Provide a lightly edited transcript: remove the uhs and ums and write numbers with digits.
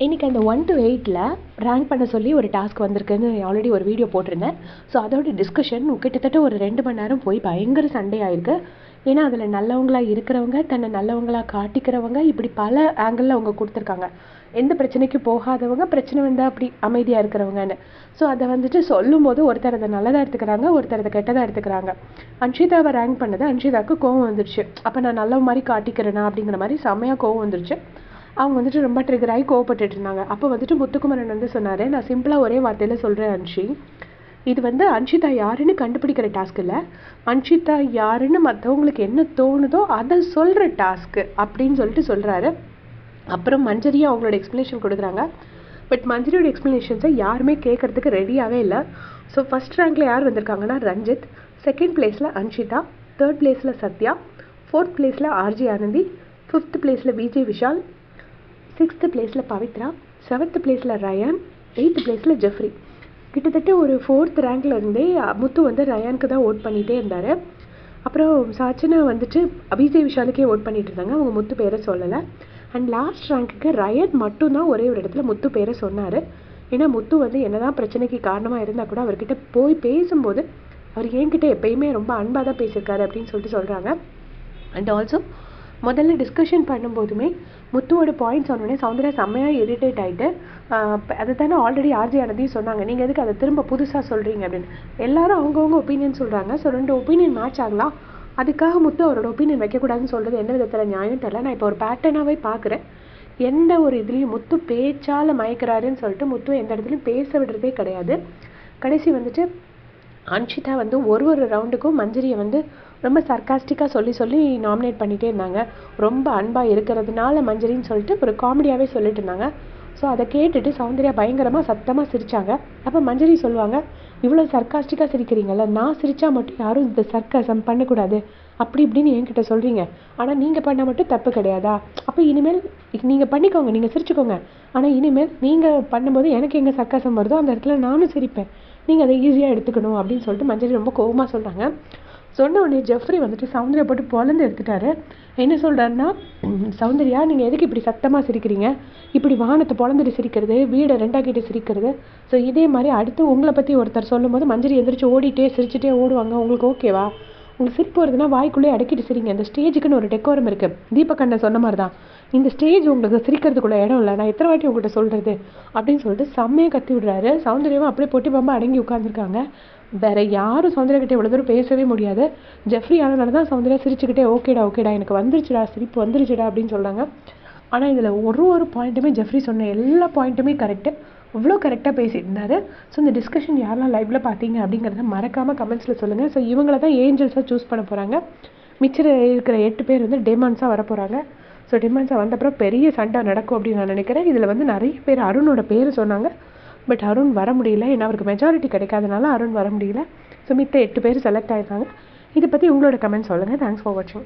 இன்றைக்கி அந்த 1 to 8ல் rank பண்ண சொல்லி ஒரு டாஸ்க் வந்திருக்குன்னு ஆல்ரெடி ஒரு வீடியோ போட்டிருந்தேன். ஸோ அதோட டிஸ்கஷன் கிட்டத்தட்ட ஒரு 2 மணி நேரம் போய் பயங்கர சண்டே ஆயிருக்கு. ஏன்னா அதில் நல்லவங்களாக இருக்கிறவங்க, தன்னை நல்லவங்களாக காட்டிக்கிறவங்க, இப்படி பல ஆங்கிளில் அவங்க கொடுத்துருக்காங்க. எந்த பிரச்சனைக்கு போகாதவங்க, பிரச்சனை வந்தால் அப்படி அமைதியாக இருக்கிறவங்கன்னு. ஸோ அதை வந்துட்டு சொல்லும் போது ஒருத்தர் அதை நல்லதாக எடுத்துக்கிறாங்க, ஒருத்தர் அதை கெட்டதாக எடுத்துக்கிறாங்க. அன்ஷிதாவை ரேங்க் பண்ணது அன்ஷிதாவுக்கு கோவம் வந்துருச்சு. அப்போ நான் நல்ல மாதிரி காட்டிக்கிறேனா அப்படிங்கிற மாதிரி செம்மையாக கோவம் வந்துருச்சு. அவங்க வந்துட்டு ரொம்ப ட்ரிகர் ஆகி கோவப்பட்டுட்டு இருந்தாங்க. அப்போ வந்துட்டு முத்துக்குமரன் வந்து சொன்னார், நான் சிம்பிளாக ஒரே வார்த்தையில் சொல்கிறேன் அன்ஷி, இது வந்து அன்ஷிதா யாருன்னு கண்டுபிடிக்கிற டாஸ்க் இல்லை, அன்ஷிதா யாருன்னு மற்றவங்களுக்கு என்ன தோணுதோ அதை சொல்கிற டாஸ்க்கு அப்படின்னு சொல்லிட்டு சொல்கிறாரு. அப்புறம் மஞ்சரியும் அவங்களோட எக்ஸ்ப்ளனேஷன் கொடுக்குறாங்க. பட் மஞ்சரியோட எக்ஸ்ப்ளனேஷன்ஸை யாருமே கேட்குறதுக்கு ரெடியாகவே இல்லை. ஸோ ஃபஸ்ட் ரேங்கில் யார் வந்திருக்காங்கன்னா ரஞ்சித், செகண்ட் பிளேஸில் அன்ஷிதா, தேர்ட் பிளேஸில் சத்யா, ஃபோர்த் பிளேஸில் ஆர்ஜி ஆனந்தி, ஃபிஃப்த் பிளேஸில் விஜய் விஷால், 6th பிளேஸில் பவித்ரா, 7th பிளேஸில் ரயான், 8th பிளேஸில் ஜெஃப்ரி. கிட்டத்தட்ட ஒரு 4th ரேங்கில் இருந்தே முத்து வந்து ரயானுக்கு தான் ஓட் பண்ணிகிட்டே இருந்தார். அப்புறம் சாச்சனா வந்துட்டு விஜய் விஷாலுக்கே ஓட் பண்ணிட்டு இருந்தாங்க, அவங்க முத்து பேரை சொல்லலை. அண்ட் லாஸ்ட் ரேங்க்குக்கு ரயான் மட்டும்தான் ஒரே ஒரு இடத்துல முத்து பேரை சொன்னார். ஏன்னா முத்து வந்து என்னதான் பிரச்சனைக்கு காரணமாக இருந்தால் கூட அவர்கிட்ட போய் பேசும்போது அவர் என்கிட்ட எப்பயுமே ரொம்ப அன்பாக தான் பேசியிருக்காரு அப்படின்னு சொல்லிட்டு சொல்கிறாங்க. அண்ட் ஆல்சோ முதல்ல டிஸ்கஷன் பண்ணும்போதுமே முத்துவோட பாயிண்ட்ஸ் சொன்னோடனே சௌந்தர்யா செம்மையாக இரிட்டேட் ஆகிட்டு, அதை தானே ஆல்ரெடி ஆர்ஜி ஆனதையும் சொன்னாங்க, நீங்கள் எதுக்கு அதை திரும்ப புதுசாக சொல்கிறீங்க அப்படின்னு. எல்லாரும் அவங்கவுங்க ஒப்பீனியன் சொல்கிறாங்க. ஸோ 2 ஒப்பீனியன் மேட்ச் ஆகலாம், அதுக்காக முத்து அவரோட ஒப்பீனியன் வைக்கக்கூடாதுன்னு சொல்கிறது என்ன விதத்தில் நியாயம் தெரியல. நான் இப்போ ஒரு பேட்டர்னாகவே பார்க்குறேன். எந்த ஒரு இதுலேயும் முத்து பேச்சால் மயக்கிறாருன்னு சொல்லிட்டு முத்து எந்த இடத்துலையும் பேச விடுறதே கிடையாது. கடைசி வந்துட்டு அன்ஷிதா வந்து ஒரு ரவுண்டுக்கும் மஞ்சரியை வந்து ரொம்ப சர்க்காஸ்டிக்காக சொல்லி நாமினேட் பண்ணிகிட்டே இருந்தாங்க. ரொம்ப அன்பாக இருக்கிறதுனால மஞ்சரின்னு சொல்லிட்டு ஒரு காமெடியாகவே சொல்லிட்டு இருந்தாங்க. ஸோ அதை கேட்டுட்டு சௌந்தர்யா பயங்கரமாக சத்தமாக சிரித்தாங்க. அப்போ மஞ்சரி சொல்லுவாங்க, இவ்வளோ சர்க்காஸ்டிக்காக சிரிக்கிறீங்கல்ல, நான் சிரித்தா மட்டும் யாரும் இந்த சர்க்காசம் பண்ணக்கூடாது அப்படி இப்படின்னு என்கிட்ட சொல்கிறீங்க, ஆனால் நீங்கள் பண்ணால் மட்டும் தப்பு கிடையாதா? அப்போ இனிமேல் நீங்கள் பண்ணிக்கோங்க, நீங்கள் சிரிச்சுக்கோங்க, ஆனால் இனிமேல் நீங்கள் பண்ணும்போது எனக்கு எங்கே சர்க்காசம் வருதோ அந்த இடத்துல நானும் சிரிப்பேன், நீங்கள் அதை ஈஸியாக எடுத்துக்கணும் அப்படின்னு சொல்லிட்டு மஞ்சரி ரொம்ப கோவமாக சொல்கிறாங்க. சொன்ன உடனே ஜெஃப்ரி வந்துட்டு சௌந்தர்யா போட்டு பொலந்து எடுத்துட்டாரு. என்ன சொல்கிறாருன்னா, சௌந்தர்யா நீங்கள் எதுக்கு இப்படி சத்தமாக சிரிக்கிறீங்க, இப்படி வானத்தை பொலந்துட்டு சிரிக்கிறது, வீடை ரெண்டாக்கிட்டு சிரிக்கிறது, ஸோ இதே மாதிரி அடுத்து உங்களை பற்றி ஒருத்தர் சொல்லும் போது மஞ்சரி எந்திரிச்சு ஓடிட்டே சிரிச்சுட்டே ஓடுவாங்க, உங்களுக்கு ஓகேவா? உங்களுக்கு சிரிப்பு வருதுன்னா வாய்க்குள்ளே அடக்கிட்டு சிரிங்க. இந்த ஸ்டேஜுக்குன்னு ஒரு டெக்கோரம் இருக்குது. தீபக் அண்ணன் சொன்ன மாதிரி தான், இந்த ஸ்டேஜ் உங்களுக்கு சிரிக்கிறதுக்குள்ள இடம் இல்லை, நான் எத்தனை வாட்டி உங்கள்கிட்ட சொல்கிறது அப்படின்னு சொல்லிட்டு செம்மையாக கத்தி விடுறாரு. சௌந்தர்யாவும் அப்படியே பொட்டி பாம்பா அடங்கி உட்காந்துருக்காங்க. வேறு யாரும் சௌந்தர்யா கிட்டே இவ்வளோ தூரம் பேசவே முடியாது. ஜெஃப்ரி ஆனதுனால தான் சௌந்தர்யா சிரிச்சுக்கிட்டே ஓகேடா எனக்கு வந்துருச்சுடா, சிரிப்பு வந்துருச்சுடா அப்படின்னு சொல்கிறாங்க. ஆனால் இதில் ஒரு பாயிண்ட்டுமே ஜெஃப்ரி சொன்ன எல்லா பாயிண்ட்டுமே கரெக்டு, அவ்வளோ கரெக்டாக பேசியிருந்தார். ஸோ இந்த டிஸ்கஷன் யாரெல்லாம் லைவில் பார்த்தீங்க அப்படிங்கிறத மறக்காமல் கமெண்ட்ஸில் சொல்லுங்கள். ஸோ இவங்கள தான் ஏஞ்சல்ஸாக சூஸ் பண்ண போகிறாங்க. மிச்சம் இருக்கிற 8 பேர் வந்து டெமான்ஸாக வர போகிறாங்க. ஸோ டெமான்ஸாக வந்தப்பறம் பெரிய சண்டை நடக்கும் அப்படின்னு நான் நினைக்கிறேன். இதில் வந்து நிறைய பேர் அருணோட பேர் சொன்னாங்க. பட் அருண் வர முடியல, ஏன்னா அவருக்கு மெஜாரிட்டி கிடைக்காதனால அருண் வர முடியல. ஸோ மித்த 8 பேர் செலக்ட் ஆகிருக்காங்க. இதை பற்றி உங்களோட கமெண்ட் சொல்லுங்கள். தேங்க்ஸ் ஃபார் வாட்சிங்.